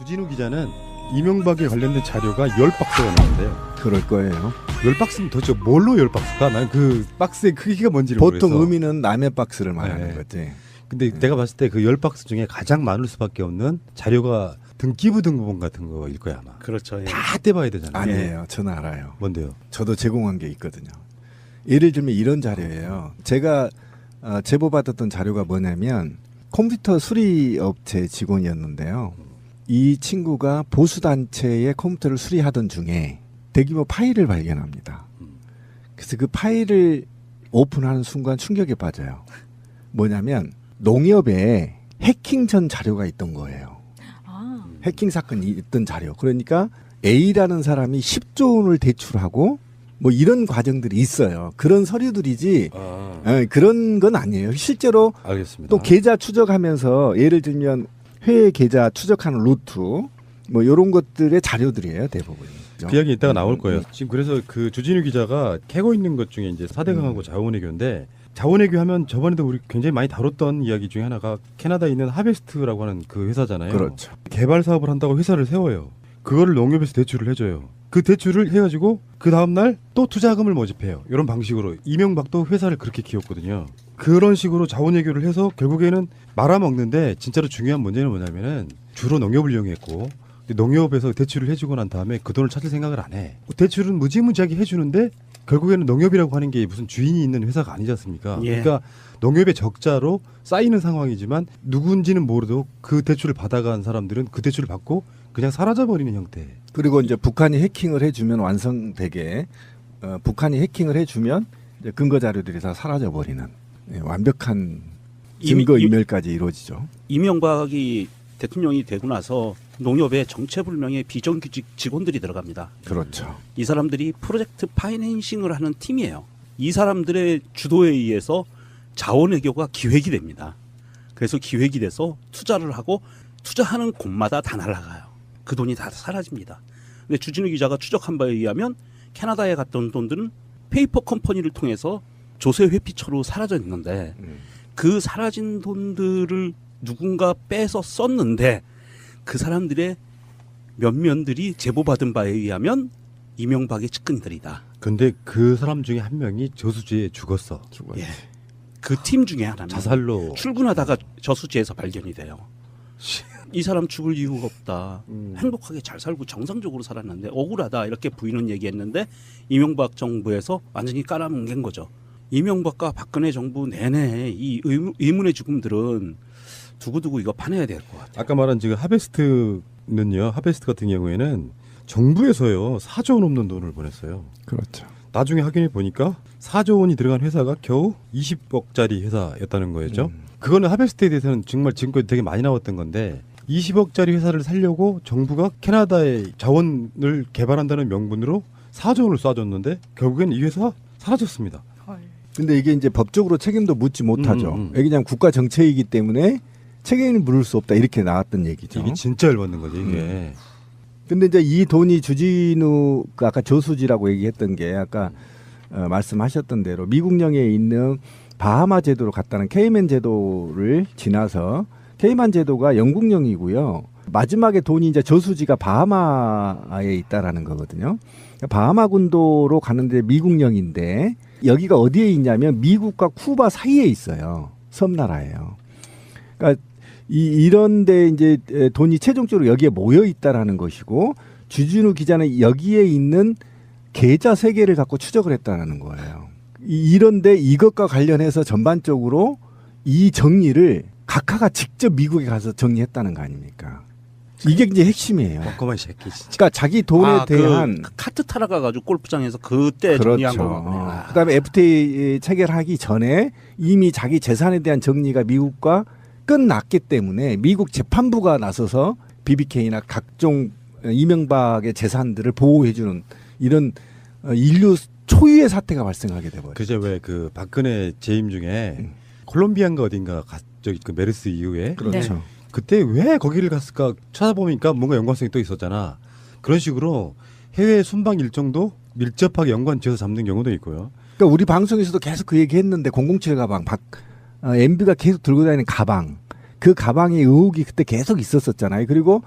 주진우 기자는 이명박에 관련된 자료가 10박스가 나오는데요. 그럴 거예요. 10박스면 도대체 뭘로 10박스가? 난 그 박스의 크기가 뭔지를 보통 모르겠어. 의미는 남의 박스를 말하는 네. 거지. 근데 내가 봤을 때 그 10박스 중에 가장 많을 수밖에 없는 자료가 등기부 등본본 같은 거일 거야 아마. 그렇죠. 예. 다 떼봐야 되잖아요. 아니에요. 저는 알아요. 뭔데요? 저도 제공한 게 있거든요. 예를 들면 이런 자료예요. 제가 제보받았던 자료가 뭐냐면 컴퓨터 수리업체 직원이었는데요. 이 친구가 보수단체의 컴퓨터를 수리하던 중에 대규모 파일을 발견합니다. 그래서 그 파일을 오픈하는 순간 충격에 빠져요. 뭐냐면 농협에 해킹 전 자료가 있던 거예요. 아. 해킹 사건이 있던 자료. 그러니까 A라는 사람이 10조 원을 대출하고 뭐 이런 과정들이 있어요. 그런 서류들이지 그런 건 아니에요. 실제로 알겠습니다. 또 계좌 추적하면서 예를 들면 해외 계좌 추적하는 루트 뭐 이런 것들의 자료들이에요. 대부분. 그 이야기 이따가 나올 거예요. 지금 그래서 그 주진우 기자가 캐고 있는 것 중에 이제 4대강하고 자원외교인데 자원외교 하면 저번에도 우리 굉장히 많이 다뤘던 이야기 중에 하나가 캐나다에 있는 하베스트라고 하는 그 회사잖아요. 그렇죠. 개발 사업을 한다고 회사를 세워요. 그거를 농협에서 대출을 해줘요. 그 대출을 해가지고 그 다음날 또 투자금을 모집해요. 이런 방식으로 이명박도 회사를 그렇게 키웠거든요. 그런 식으로 자원외교를 해서 결국에는 말아먹는데 진짜로 중요한 문제는 뭐냐면은 주로 농협을 이용했고 농협에서 대출을 해주고 난 다음에 그 돈을 찾을 생각을 안 해. 대출은 무지무지하게 해주는데 결국에는 농협이라고 하는 게 무슨 주인이 있는 회사가 아니지 않습니까? 예. 그러니까 농협의 적자로 쌓이는 상황이지만 누군지는 모르도 그 대출을 받아간 사람들은 그 대출을 받고 그냥 사라져버리는 형태. 그리고 이제 북한이 해킹을 해주면 완성되게 북한이 해킹을 해주면 이제 근거 자료들이 다 사라져 버리는 완벽한 증거 인멸까지 이루어지죠. 이명박이 대통령이 되고 나서 농협에 정체불명의 비정규직 직원들이 들어갑니다. 그렇죠. 이 사람들이 프로젝트 파이낸싱을 하는 팀이에요. 이 사람들의 주도에 의해서 자원외교가 기획이 됩니다. 그래서 기획이 돼서 투자를 하고 투자하는 곳마다 다 날아가요. 그 돈이 다 사라집니다. 근데 주진우 기자가 추적한 바에 의하면 캐나다에 갔던 돈들은 페이퍼 컴퍼니를 통해서 조세 회피처로 사라져 있는데 그 사라진 돈들을 누군가 빼서 썼는데 그 사람들의 면면들이 제보받은 바에 의하면 이명박의 측근들이다. 근데 그 사람 중에 한 명이 저수지에 죽었어. 예. 그 팀 중에 하나입니다. 자살로. 출근하다가 저수지에서 발견이 돼요. 이 사람 죽을 이유가 없다. 행복하게 잘 살고 정상적으로 살았는데 억울하다 이렇게 부인은 얘기했는데 이명박 정부에서 완전히 깔아뭉갠 거죠. 이명박과 박근혜 정부 내내 이 의문의 죽음들은 두고두고 이거 파내야 될 것 같아요. 아까 말한 지금 하베스트는요. 하베스트 같은 경우에는 정부에서요 4조 원 넘는 돈을 보냈어요. 그렇죠. 나중에 확인해 보니까 4조 원이 들어간 회사가 겨우 20억짜리 회사였다는 거였죠. 그거는 하베스트에 대해서는 정말 지금까지 되게 많이 나왔던 건데 20억짜리 회사를 살려고 정부가 캐나다의 자원을 개발한다는 명분으로 4조 원을 쏴줬는데 결국엔 이 회사 사라졌습니다. 근데 이게 이제 법적으로 책임도 묻지 못하죠. 이게 그냥 국가 정책이기 때문에 책임을 물을 수 없다 이렇게 나왔던 얘기죠. 이게 진짜 열받는 거지 이게. 근데 이제 이 돈이 주진우가 아까 저수지라고 얘기했던 게 아까 말씀하셨던 대로 미국령에 있는 바하마 제도로 갔다는 케이맨 제도를 지나서 케이만 제도가 영국령이고요. 마지막에 돈이 이제 저수지가 바하마에 있다라는 거거든요. 바하마 군도로 가는데 미국령인데 여기가 어디에 있냐면 미국과 쿠바 사이에 있어요. 섬나라예요. 그러니까 이런데 이제 돈이 최종적으로 여기에 모여 있다라는 것이고 주진우 기자는 여기에 있는 계좌 3개를 갖고 추적을 했다는 거예요. 이런데 이것과 관련해서 전반적으로 이 정리를 각하가 직접 미국에 가서 정리했다는 거 아닙니까? 이게 이제 핵심이에요. 멍청한 새끼 진짜. 그러니까 자기 돈에 대한 그 카트 타러 가가지고 골프장에서 그때 정리한 거거든요. 그다음에 FTA 체결하기 전에 이미 자기 재산에 대한 정리가 미국과 끝났기 때문에 미국 재판부가 나서서 BBK나 각종 이명박의 재산들을 보호해주는 이런 인류 초유의 사태가 발생하게 돼버려요. 그제 왜 그 박근혜 재임 중에 콜롬비아인가 어딘가 저기 그 메르스 이후에 그렇죠. 그때 왜 거기를 갔을까 찾아보니까 뭔가 연관성이 또 있었잖아. 그런 식으로 해외 순방 일정도 밀접하게 연관지어서 잡는 경우도 있고요. 그러니까 우리 방송에서도 계속 그 얘기했는데 007 가방, MB가 계속 들고 다니는 가방, 그 가방의 의혹이 그때 계속 있었었잖아요. 그리고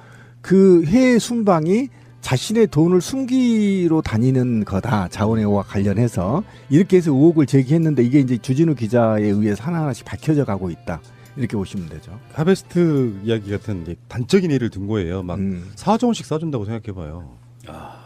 그 해외 순방이 자신의 돈을 숨기로 다니는 거다. 자원외교와 관련해서 이렇게 해서 의혹을 제기했는데 이게 이제 주진우 기자에 의해서 하나하나씩 밝혀져 가고 있다. 이렇게 보시면 되죠. 하베스트 이야기 같은 게 단적인 예를 든 거예요. 막 4조 원씩 싸준다고 생각해봐요.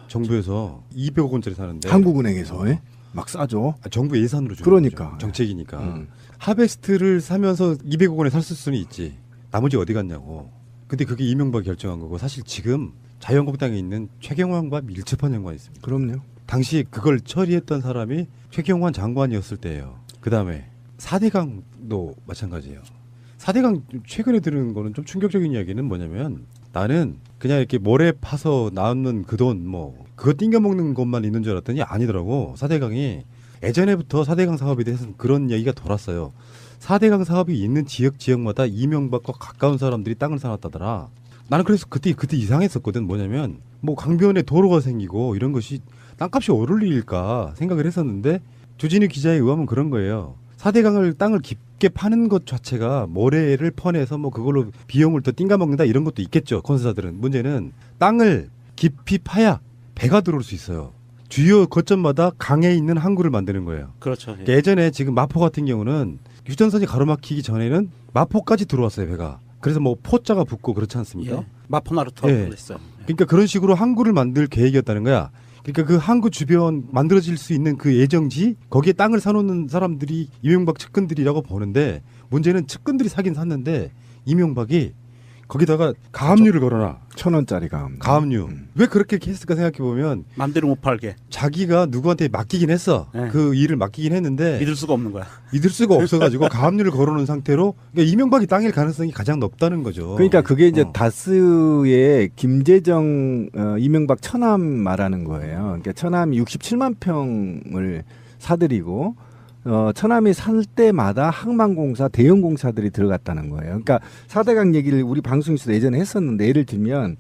정부에서 200억 원짜리 사는데 한국은행에서 막 싸죠. 정부 예산으로 주는 그러니까. 거죠. 정책이니까. 하베스트를 사면서 200억 원에 살 수는 있지. 나머지 어디 갔냐고. 근데 그게 이명박이 결정한 거고 사실 지금 자유한국당에 있는 최경환과 밀접한 연관이 있습니다. 그럼요. 당시 그걸 처리했던 사람이 최경환 장관이었을 때예요. 그다음에 4대강도 마찬가지예요. 4대강 최근에 들은 거는 좀 충격적인 이야기는 뭐냐면 나는 그냥 이렇게 모래 파서 나오는 그 돈 뭐 그거 띵겨 먹는 것만 있는 줄 알았더니 아니더라고. 4대강이 예전에부터 4대강 사업에 대해서 그런 얘기가 돌았어요. 4대강 사업이 있는 지역마다 이명박과 가까운 사람들이 땅을 사놨다더라. 나는 그래서 그때 이상했었거든. 뭐냐면 뭐 강변에 도로가 생기고 이런 것이 땅값이 오를 일일까 생각을 했었는데 주진우 기자에 의하면 그런 거예요. 4대강을 땅을 깊게 파는 것 자체가 모래를 퍼내서 뭐 그걸로 비용을 더 띵가 먹는다 이런 것도 있겠죠. 건설사들은. 문제는 땅을 깊이 파야 배가 들어올 수 있어요. 주요 거점마다 강에 있는 항구를 만드는 거예요. 그렇죠. 그러니까 예전에 지금 마포 같은 경우는 휴전선이 가로막히기 전에는 마포까지 들어왔어요, 배가. 그래서 뭐 포자가 붙고 그렇지 않습니까? 예. 마포나루터라고 예. 그랬어요. 그러니까 그런 식으로 항구를 만들 계획이었다는 거야. 그러니까 그 항구 주변 만들어질 수 있는 그 예정지 거기에 땅을 사놓는 사람들이 이명박 측근들이라고 보는데 문제는 측근들이 사긴 샀는데 이명박이 거기다가 가압류를 걸어놔. 1,000원짜리 가압류. 가압류. 왜 그렇게 했을까 생각해 보면 맘대로 못 팔게. 자기가 누구한테 맡기긴 했어. 네. 그 일을 맡기긴 했는데 믿을 수가 없는 거야. 믿을 수가 없어가지고 가압류를 걸어놓은 상태로 그러니까 이명박이 땅일 가능성이 가장 높다는 거죠. 그러니까 그게 이제 다스의 김재정 이명박 처남 말하는 거예요. 그러니까 처남이 67만 평을 사들이고 처남이 살 때마다 항만공사 대형 공사들이 들어갔다는 거예요. 그러니까 4대강 얘기를 우리 방송에서 예전에 했었는데 예를 들면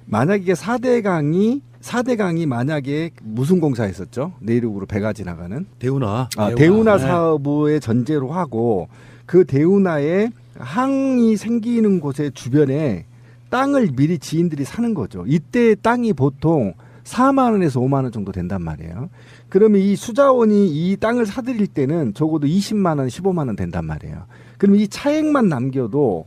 만약에 4대강이 만약에 무슨 공사했었죠? 내륙으로 배가 지나가는 대운하. 대운하 네. 사업의 전제로 하고 그 대운하에 항이 생기는 곳의 주변에 땅을 미리 지인들이 사는 거죠. 이때 땅이 보통 4만 원에서 5만 원 정도 된단 말이에요. 그러면 이 수자원이 이 땅을 사들일 때는 적어도 20만 원, 15만 원 된단 말이에요. 그럼 이 차액만 남겨도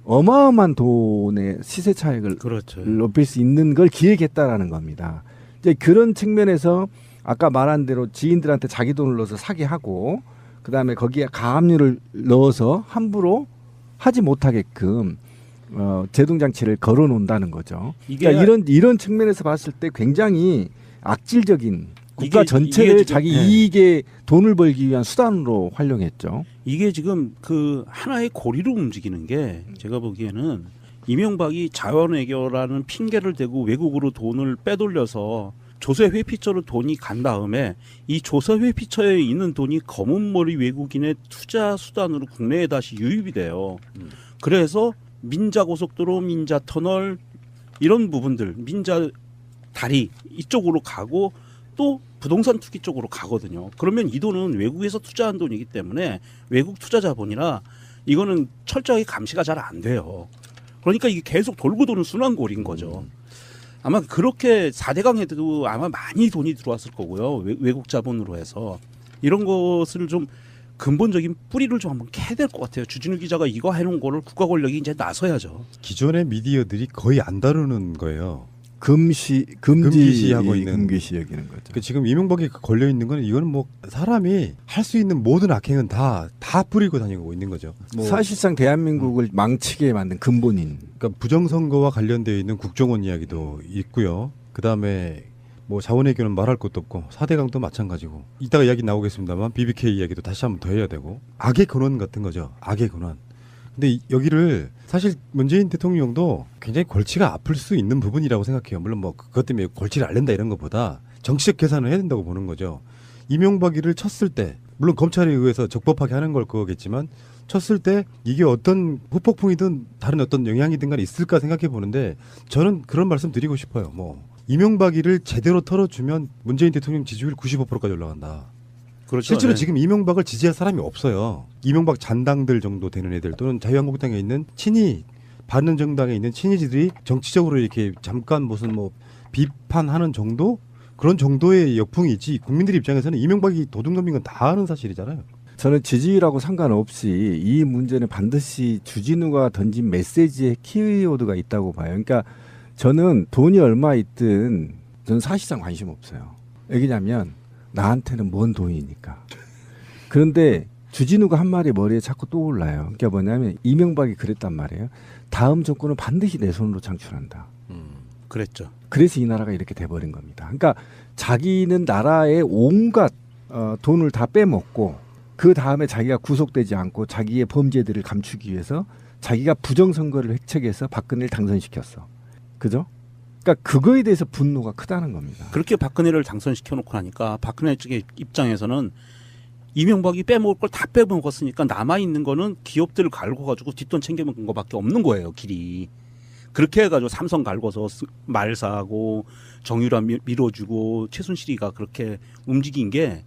어마어마한 돈의 시세 차익을 그렇죠. 높일 수 있는 걸 기획했다라는 겁니다. 이제 그런 측면에서 아까 말한 대로 지인들한테 자기 돈을 넣어서 사게 하고 그다음에 거기에 가압류를 넣어서 함부로 하지 못하게끔 제동장치를 걸어놓는다는 거죠. 이게 그러니까 이런 측면에서 봤을 때 굉장히 악질적인 국가 이게 전체를 지금, 자기 예. 이익에 돈을 벌기 위한 수단으로 활용했죠. 이게 지금 그 하나의 고리로 움직이는 게 제가 보기에는 이명박이 자원외교라는 핑계를 대고 외국으로 돈을 빼돌려서 조세 회피처로 돈이 간 다음에 이 조세 회피처에 있는 돈이 검은 머리 외국인의 투자 수단으로 국내에 다시 유입이 돼요. 그래서 민자 고속도로, 민자 터널 이런 부분들, 민자 다리 이쪽으로 가고 또 부동산 투기 쪽으로 가거든요. 그러면 이 돈은 외국에서 투자한 돈이기 때문에 외국 투자 자본이라 이거는 철저하게 감시가 잘 안 돼요. 그러니까 이게 계속 돌고 도는 순환골인 거죠. 아마 그렇게 4대강에도 아마 많이 돈이 들어왔을 거고요. 외국 자본으로 해서 이런 것을 좀 근본적인 뿌리를 좀 한번 캐야 될 것 같아요. 주진우 기자가 이거 해놓은 거를 국가 권력이 이제 나서야죠. 기존의 미디어들이 거의 안 다루는 거예요. 금지하고 있는. 금기시 여기는 거죠. 그러니까 지금 이명박이 걸려 있는 건 이거는 뭐 사람이 할 수 있는 모든 악행은 다 뿌리고 다니고 있는 거죠. 뭐 사실상 대한민국을 망치게 만든 근본인. 그러니까 부정선거와 관련되어 있는 국정원 이야기도 있고요. 그 다음에 뭐 자원외교는 말할 것도 없고 4대강도 마찬가지고 이따가 이야기 나오겠습니다만 BBK 이야기도 다시 한번 더 해야 되고 악의 근원 같은 거죠. 악의 근원. 근데 여기를 사실 문재인 대통령도 굉장히 골치가 아플 수 있는 부분이라고 생각해요. 물론 뭐 그것 때문에 골치를 앓는다 이런 것보다 정치적 계산을 해야 된다고 보는 거죠. 이명박이를 쳤을 때 물론 검찰에 의해서 적법하게 하는 걸 거겠지만 쳤을 때 이게 어떤 후폭풍이든 다른 어떤 영향이든 간에 있을까 생각해 보는데 저는 그런 말씀 드리고 싶어요. 뭐 이명박이를 제대로 털어주면 문재인 대통령 지지율 95%까지 올라간다. 그렇죠. 실제로 네. 지금 이명박을 지지할 사람이 없어요. 이명박 잔당들 정도 되는 애들 또는 자유한국당에 있는 친이 바른정당에 있는 친이지들이 정치적으로 이렇게 잠깐 무슨 뭐 비판하는 정도 그런 정도의 역풍이지 국민들 입장에서는 이명박이 도둑놈인 건 다 아는 사실이잖아요. 저는 지지율하고 상관없이 이 문제는 반드시 주진우가 던진 메시지에 키워드가 있다고 봐요. 그러니까 저는 돈이 얼마 있든 저는 사실상 관심 없어요. 왜냐면 나한테는 뭔 돈이니까. 그런데 주진우가 한 말이 머리에 자꾸 떠올라요. 그러니까 뭐냐면 이명박이 그랬단 말이에요. 다음 정권은 반드시 내 손으로 창출한다. 그랬죠. 그래서 이 나라가 이렇게 돼버린 겁니다. 그러니까 자기는 나라의 온갖 돈을 다 빼먹고 그 다음에 자기가 구속되지 않고 자기의 범죄들을 감추기 위해서 자기가 부정선거를 획책해서 박근혜를 당선시켰어. 그죠? 그러니까 그거에 대해서 분노가 크다는 겁니다. 그렇게 박근혜를 당선시켜놓고 나니까 박근혜 측의 입장에서는 이명박이 빼먹을 걸 다 빼먹었으니까 남아있는 거는 기업들을 갈고 가지고 뒷돈 챙겨먹은 거밖에 없는 거예요. 길이. 그렇게 해가지고 삼성 갈고서 말 사고 정유라 밀어주고 최순실이가 그렇게 움직인 게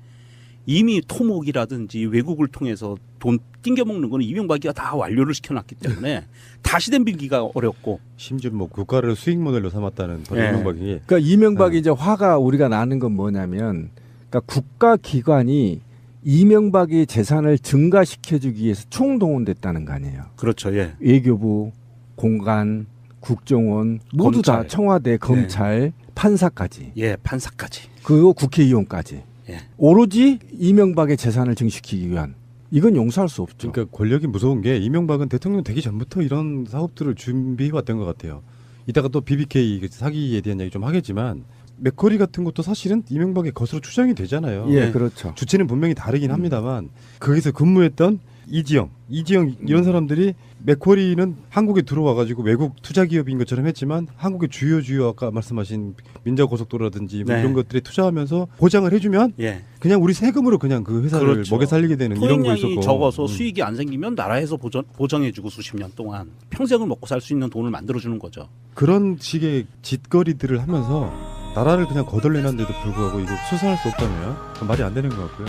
이미 토목이라든지 외국을 통해서 돈 띵겨먹는 거는 이명박이가 다 완료를 시켜놨기 때문에 다시 덤빌기가 어렵고 심지어 뭐 국가를 수익 모델로 삼았다는 네. 이명박이 그러니까 이명박이 이제 화가 우리가 나는 건 뭐냐면 그러니까 국가기관이 이명박의 재산을 증가시켜주기 위해서 총동원됐다는 거 아니에요. 그렇죠. 예. 외교부, 공간, 국정원 모두 다 검찰. 청와대, 검찰, 판사까지 예, 판사까지. 그리고 국회의원까지 예. 오로지 이명박의 재산을 증식시키기 위한 이건 용서할 수 없죠. 그러니까 권력이 무서운 게 이명박은 대통령 되기 전부터 이런 사업들을 준비해 왔던 것 같아요. 이따가 또 BBK 사기에 대한 얘기 좀 하겠지만 맥커리 같은 것도 사실은 이명박의 것으로 추정이 되잖아요. 예, 그렇죠. 주체는 분명히 다르긴 합니다만 거기서 근무했던 이지영 이런 사람들이 맥쿼리는 한국에 들어와가지고 외국 투자 기업인 것처럼 했지만 한국의 주요 아까 말씀하신 민자고속도로라든지 뭐 네. 이런 것들에 투자하면서 보장을 해주면 예. 그냥 우리 세금으로 그냥 그 회사를 그렇죠. 먹여 살리게 되는 이런 거 토익량이 있었고 적어서 수익이 안 생기면 나라에서 보정해주고 수십 년 동안 평생을 먹고 살 수 있는 돈을 만들어주는 거죠. 그런 식의 짓거리들을 하면서 나라를 그냥 거덜내는데도 불구하고 이거 수사할 수 없다면 말이 안 되는 것 같고요.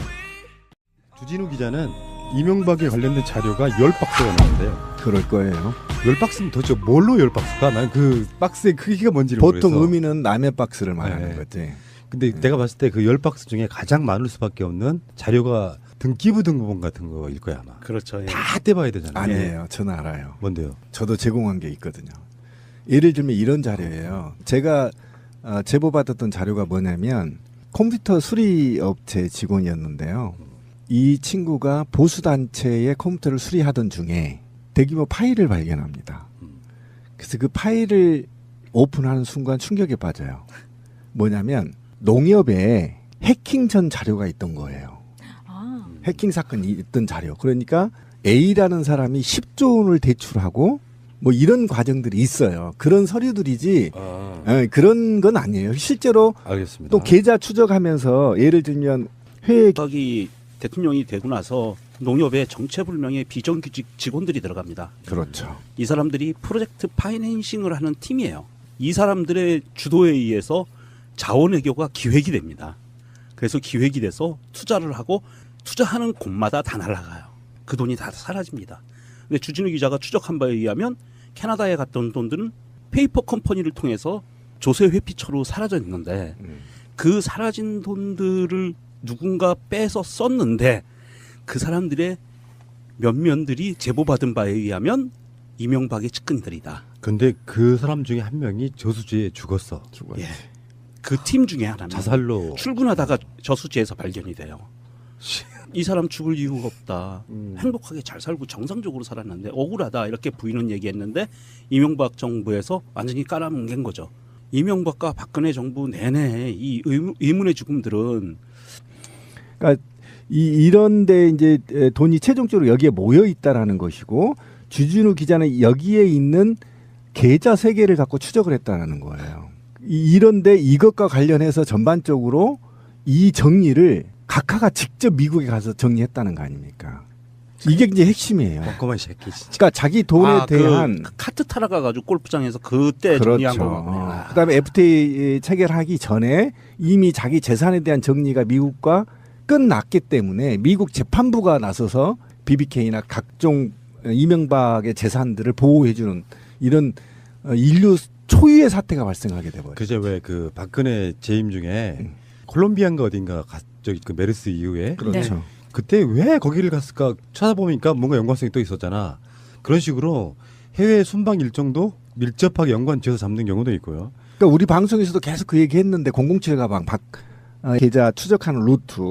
주진우 기자는 이명박에 관련된 자료가 10박스가 나왔는데요. 그럴 거예요. 10박스면 도대체 뭘로 10박스가? 난 그 박스의 크기가 뭔지를 보통 모르겠어. 의미는 남의 박스를 말하는 네. 거지. 근데 내가 봤을 때 그 10박스 중에 가장 많을 수밖에 없는 자료가 등기부 등본같은 거일 거야 아마. 그렇죠. 예. 다 떼봐야 되잖아요. 아니에요. 저는 알아요. 뭔데요? 저도 제공한 게 있거든요. 예를 들면 이런 자료예요. 제가 제보받았던 자료가 뭐냐면 컴퓨터 수리업체 직원이었는데요. 이 친구가 보수단체의 컴퓨터를 수리하던 중에 대규모 파일을 발견합니다. 그래서 그 파일을 오픈하는 순간 충격에 빠져요. 뭐냐면 농협에 해킹 전 자료가 있던 거예요. 아, 해킹 사건이 있던 자료. 그러니까 A라는 사람이 10조 원을 대출하고 뭐 이런 과정들이 있어요. 그런 서류들이지 그런 건 아니에요. 실제로 알겠습니다. 또 계좌 추적하면서 예를 들면 회계 이명박이 대통령이 되고 나서 농협에 정체불명의 비정규직 직원들이 들어갑니다. 그렇죠. 이 사람들이 프로젝트 파이낸싱을 하는 팀이에요. 이 사람들의 주도에 의해서 자원외교가 기획이 됩니다. 그래서 기획이 돼서 투자를 하고 투자하는 곳마다 다 날아가요. 그 돈이 다 사라집니다. 근데 주진우 기자가 추적한 바에 의하면 캐나다에 갔던 돈들은 페이퍼 컴퍼니를 통해서 조세 회피처로 사라져 있는데 그 사라진 돈들을 누군가 빼서 썼는데 그 사람들의 면면들이 제보받은 바에 의하면 이명박의 측근들이다. 근데 그 사람 중에 한 명이 저수지에 죽었어. 예. 그 팀 중에 하나는 자살로. 출근하다가 저수지에서 발견이 돼요. 이 사람 죽을 이유가 없다. 행복하게 잘 살고 정상적으로 살았는데 억울하다 이렇게 부인은 얘기했는데 이명박 정부에서 완전히 깔아뭉갠 거죠. 이명박과 박근혜 정부 내내 이 의문의 죽음들은 그러니까 이런데 이제 돈이 최종적으로 여기에 모여 있다라는 것이고 주진우 기자는 여기에 있는 계좌 세 개를 갖고 추적을 했다는 거예요. 이런데 이것과 관련해서 전반적으로 이 정리를 각하가 직접 미국에 가서 정리했다는 거 아닙니까? 이게 이제 핵심이에요. 꼼꼼한 새끼 진짜. 그러니까 자기 돈에 대한 그 카트 타러 가가지고 골프장에서 그때 정리한 그렇죠. 거거든요. 그다음에 FTA 체결하기 전에 이미 자기 재산에 대한 정리가 미국과 끝났기 때문에 미국 재판부가 나서서 BBK나 각종 이명박의 재산들을 보호해주는 이런 인류 초유의 사태가 발생하게 돼버려요. 그제 왜 그 박근혜 재임 중에 콜롬비아인가 어딘가 저기 그 메르스 이후에 그렇죠. 그때 왜 거기를 갔을까 찾아보니까 뭔가 연관성이 또 있었잖아. 그런 식으로 해외 순방 일정도 밀접하게 연관지어서 잡는 경우도 있고요. 그러니까 우리 방송에서도 계속 그 얘기했는데 007 가방 박 계좌 추적하는 루트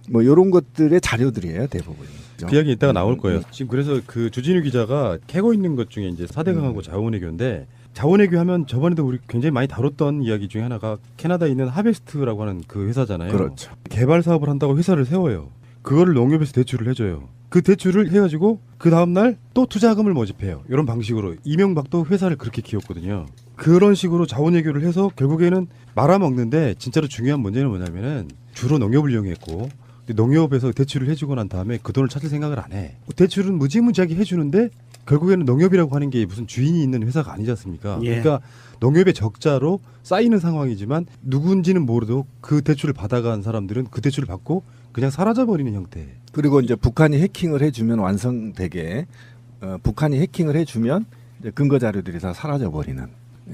뭐 이런 것들의 자료들이에요 대부분. 그 이야기 이따가 나올 거예요. 지금 그래서 그 주진우 기자가 캐고 있는 것 중에 이제 4대강하고 자원외교인데 자원외교 하면 저번에도 우리 굉장히 많이 다뤘던 이야기 중에 하나가 캐나다에 있는 하베스트라고 하는 그 회사잖아요. 그렇죠. 개발 사업을 한다고 회사를 세워요. 그거를 농협에서 대출을 해줘요. 그 대출을 해가지고 그 다음날 또 투자금을 모집해요. 이런 방식으로 이명박도 회사를 그렇게 키웠거든요. 그런 식으로 자원외교를 해서 결국에는 말아먹는데 진짜로 중요한 문제는 뭐냐면은 주로 농협을 이용했고 농협에서 대출을 해주고 난 다음에 그 돈을 찾을 생각을 안 해. 대출은 무지무지하게 해주는데 결국에는 농협이라고 하는 게 무슨 주인이 있는 회사가 아니지 않습니까? 예. 그러니까 농협의 적자로 쌓이는 상황이지만 누군지는 모르도 그 대출을 받아간 사람들은 그 대출을 받고 그냥 사라져버리는 형태. 그리고 이제 북한이 해킹을 해주면 완성되게 북한이 해킹을 해주면 이제 근거 자료들이 다 사라져버리는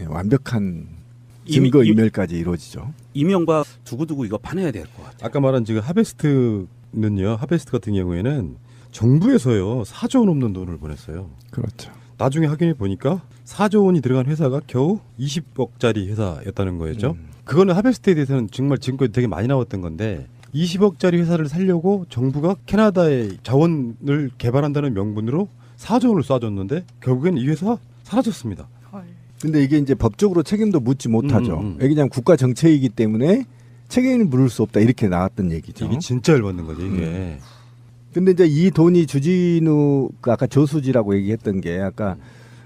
완벽한 증거 인멸까지 이루어지죠. 이명박 두고두고 이거 파내야 될 것 같아요. 아까 말한 지금 하베스트는요. 하베스트 같은 경우에는 정부에서요 4조 원 넘는 돈을 보냈어요. 그렇죠. 나중에 확인해 보니까 4조 원이 들어간 회사가 겨우 20억짜리 회사였다는 거였죠. 그거는 하베스트에 대해서는 정말 지금까지 되게 많이 나왔던 건데 20억짜리 회사를 살려고 정부가 캐나다에 자원을 개발한다는 명분으로 4조 원을 쏴줬는데 결국엔 이 회사 사라졌습니다. 근데 이게 이제 법적으로 책임도 묻지 못하죠. 이게 그냥 국가 정책이기 때문에 책임을 물을 수 없다 이렇게 나왔던 얘기죠. 이게 진짜 열받는 거죠 이게. 근데 이제 이 돈이 주진우 그 아까 저수지라고 얘기했던 게 아까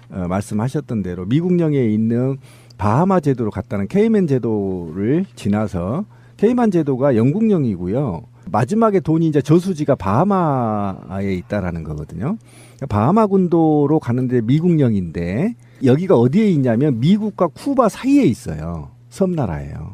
말씀하셨던 대로 미국령에 있는 바하마 제도로 갔다는 케이맨 제도를 지나서 케이만 제도가 영국령이고요. 마지막에 돈이 이제 저수지가 바하마에 있다라는 거거든요. 바하마 군도로 가는데 미국령인데 여기가 어디에 있냐면 미국과 쿠바 사이에 있어요. 섬나라예요.